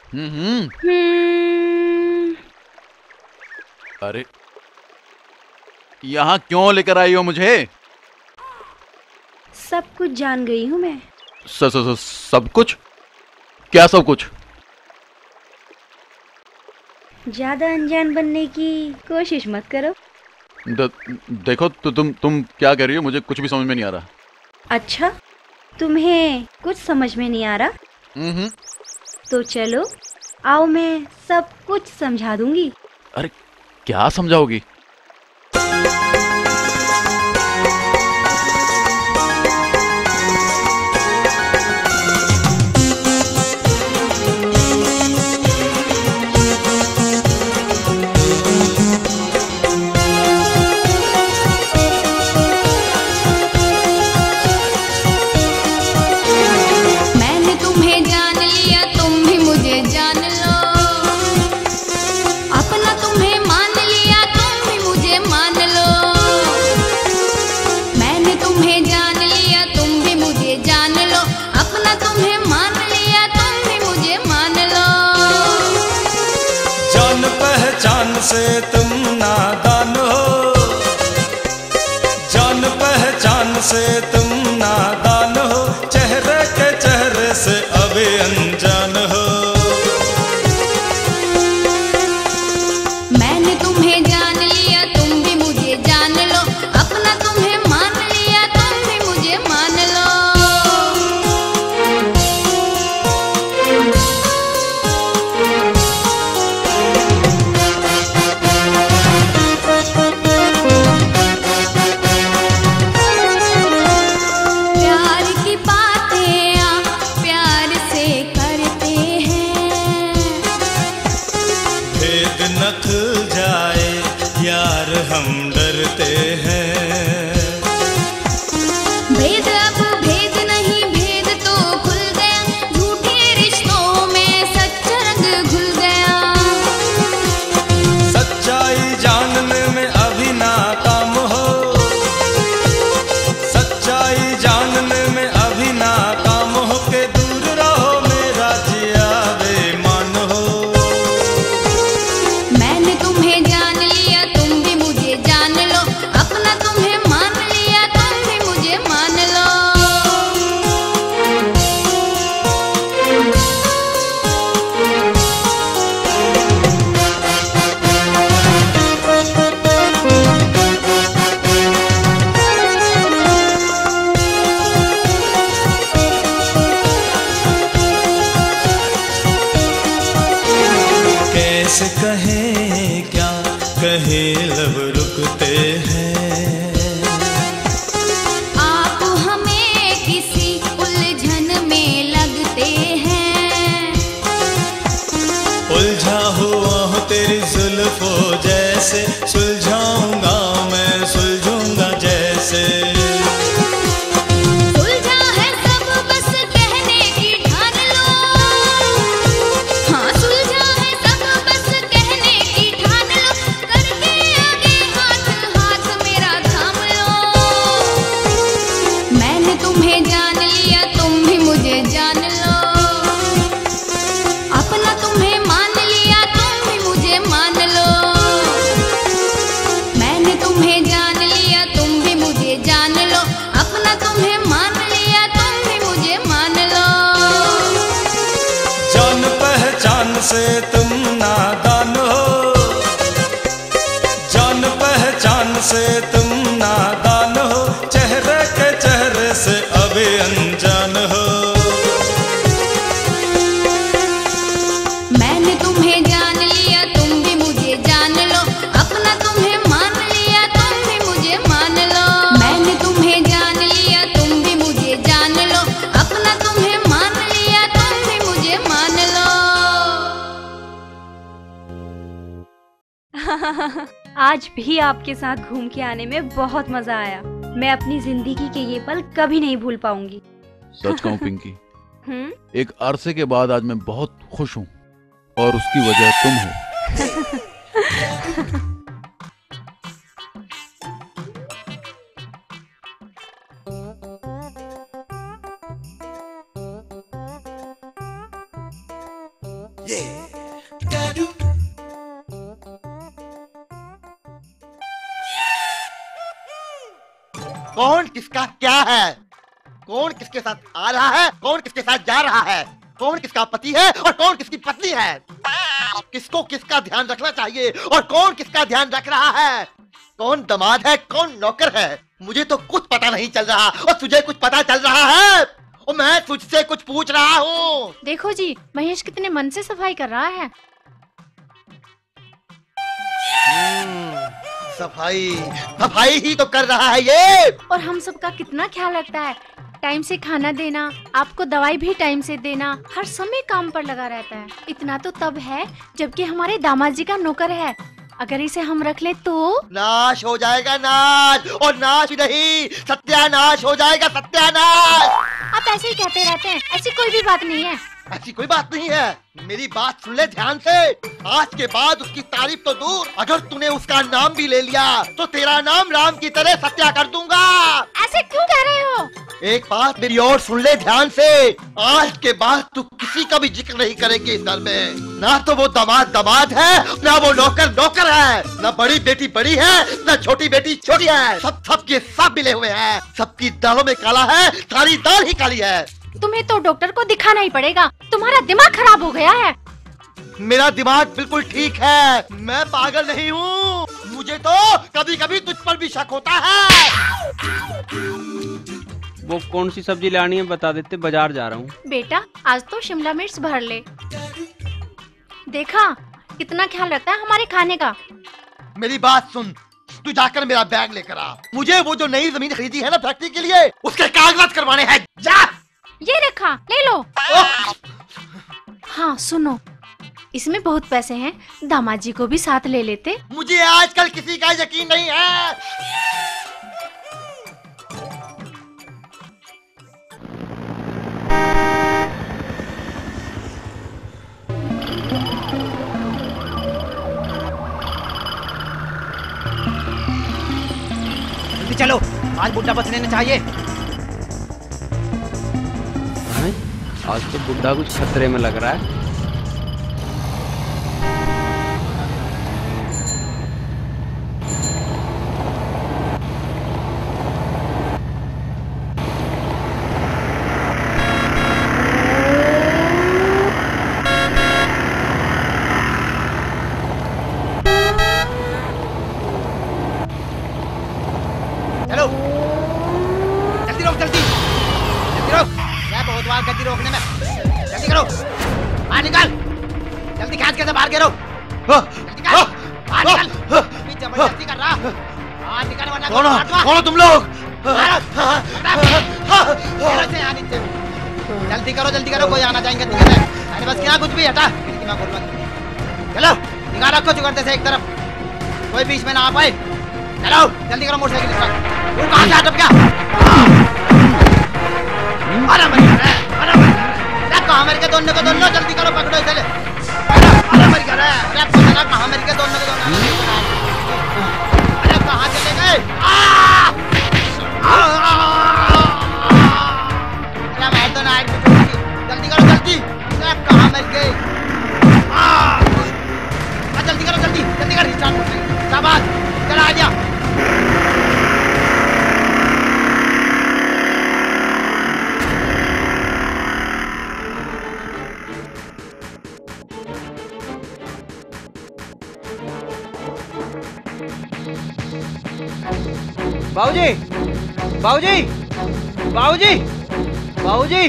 हम्म। हम्म, अरे, यहाँ क्यों लेकर आई हो मुझे? सब कुछ जान गई हूँ मैं। सब कुछ? क्या सब कुछ? ज्यादा अनजान बनने की कोशिश मत करो। द, देखो तो तुम क्या कह रही हो? मुझे कुछ भी समझ में नहीं आ रहा। अच्छा, तुम्हें कुछ समझ में नहीं आ रहा? हम्म। तो चलो, आओ मैं सब कुछ समझा दूंगी। अरे, क्या समझाओगी? मैंने तुम्हें जान लिया, तुम भी मुझे जान लो। अपना तुम्हें मान लिया, तुम भी मुझे मान लो। मैंने तुम्हें जान लिया, तुम भी मुझे जान लो। अपना तुम्हें मान लिया, तुम भी मुझे मान लो। जान पहचान से तुम नादान हो, जान पहचान से तुम नादान हो, चेहरे के चेहरे से अभी अनजान हो। मैंने तुम्हें जान लिया, तुम भी मुझे जान लो। अपना तुम्हें मान लिया, तुम भी मुझे मान लो। प्यार की बातें आप प्यार से करते हैं। भेद न खुल जाए यार हम डरते हैं। भेद अब भेद नहीं, भेद तो खुल गया। झूठे रिश्तों में सच्चा रंग घुल गया। सच्चाई जानने में अभी नाकाम हो, सच्चाई जानने में अभी नाकाम हो, के दूर रहो मेरा जिया बेईमान हो। मैंने तुम्हें जान लिया, तुम भी मुझे जान लो। अपना तुम्हें मान लिया, तुम भी मुझे मान लो। कैसे कहें क्या कहे लब रुकते हैं। आप हमें किसी उलझन में लगते हैं। उलझा हुआ हो तेरी जुल्फों जैसे, सुलझाऊंगा मैं सुलझूंगा जैसे। सुलझा है सब बस कहने की ठान लो। हाँ, सुलझा है सब बस कहने की ठान लो। करके आगे हाथ हाथ मेरा थाम लो। मैंने तुम्हें जान लिया, तुम भी मुझे जान लो। अपना तुम्हें मान लिया, तुम भी मुझे मान लो। मैंने तुम्हें जान लिया, तुम भी मुझे जान लो। अपना तुम्हें मान लिया, तुम भी मुझे मान लो। जान पहचान से तुम नादान हो, जान पहचान से तुम नादान हो, चेहरे के चेहरे से अभी अनजान हो। मैंने तुम्हें जान लिया, तुम भी मुझे जान लो। अपना तुम्हें मान लिया, तुम भी मुझे मान लो। मैंने तुम्हें जान लिया, तुम भी मुझे जान लो। अपना तुम्हें मान लिया, तुम भी मुझे मान लो। आज भी आपके साथ घूम के आने में बहुत मजा आया। मैं अपनी जिंदगी के ये पल कभी नहीं भूल पाऊंगी। सच कहूँ पिंकी, हम्म। एक अरसे के बाद आज मैं बहुत खुश हूँ और उसकी वजह तुम हो। कौन किसका क्या है, कौन किसके साथ आ रहा है, कौन किसके साथ जा रहा है, कौन किसका पति है और कौन किसकी पत्नी है, किसको किसका ध्यान रखना चाहिए और कौन किसका ध्यान रख रहा है, कौन दामाद है कौन नौकर है, मुझे तो कुछ पता नहीं चल रहा और तुझे कुछ पता चल रहा है और मैं तुझसे कुछ पूछ रहा हूँ। देखो जी, महेश कितने मन से सफाई कर रहा है। सफाई सफाई ही तो कर रहा है ये। और हम सबका कितना ख्याल रखता है, टाइम से खाना देना, आपको दवाई भी टाइम से देना, हर समय काम पर लगा रहता है। इतना तो तब है जबकि हमारे दामाद जी का नौकर है, अगर इसे हम रख ले तो नाश हो जाएगा, नाश, और नाश ही नहीं सत्यानाश हो जाएगा, सत्यानाश। आप ऐसे ही कहते रहते हैं, ऐसी कोई भी बात नहीं है। ऐसी कोई बात नहीं है, मेरी बात सुन ले ध्यान से। आज के बाद उसकी तारीफ तो दूर, अगर तूने उसका नाम भी ले लिया तो तेरा नाम राम की तरह सत्या कर दूंगा। ऐसे क्यों कह रहे हो? एक बात मेरी और सुन ले ध्यान से, आज के बाद तू किसी का भी जिक्र नहीं करेगी इस घर में। ना तो वो दामाद है, ना वो नौकर है, ना बड़ी बेटी बड़ी है, ना छोटी बेटी छोटी है, सब के सब मिले हुए हैं, सबकी दालों में काला है, सारी दाल ही काली है। तुम्हें तो डॉक्टर को दिखाना ही पड़ेगा, तुम्हारा दिमाग खराब हो गया है। मेरा दिमाग बिल्कुल ठीक है, मैं पागल नहीं हूँ, मुझे तो कभी कभी तुझ पर भी शक होता है। वो कौन सी सब्जी लानी है बता देते, बाजार जा रहा हूँ। बेटा आज तो शिमला मिर्च भर ले। देखा कितना ख्याल रखता है हमारे खाने का। मेरी बात सुन, तू जाकर मेरा बैग लेकर आ, मुझे वो जो नई जमीन खरीदी है ना फैक्ट्री के लिए, उसके कागजात करवाने हैं। जा। ये रखा, ले लो। हाँ सुनो, इसमें बहुत पैसे हैं, दामाद जी को भी साथ ले लेते। मुझे आजकल किसी का यकीन नहीं है। चलो, आज बुड्ढा बच लेना चाहिए। आज तो बुड्ढा कुछ खतरे में लग रहा है। चलो, जल्दी रोक, जल्दी रोक। क्या बहुत बार गति रोकने में, जल्दी करो, बाहर निकाल, जल्दी खींच के बाहर गिरो, जल्दी निकाल, बाहर निकाल, भी जबरदस्ती कर रहा, बाहर निकाल वरना कौन हो तुम लोग? जल्दी करो, कोई आना जाएंगे ठीक है। अरे बस क्या कुछ भी हटा, चलो निकाल रखो जुगड़ते से एक तरफ, कोई बीच में ना आ पाए। चलो जल्दी करो, मोटरसाइकिल वो कहाँ से अटक गया? अरे कहाँ मेरे के दोनों को दोनों, जल्दी करो पकड़ो इसे। अरे मर गया, अरे कहाँ मेरे के दोनों को दोनों, अरे कहाँ चले गए? अरे मैं तो ना, जल्दी करो जल्दी, कहाँ मेरे गए? जल्दी करो, जल्दी कर, शाबाश, चला आ गया। बाबूजी, बाबूजी, बाबूजी, बाबूजी।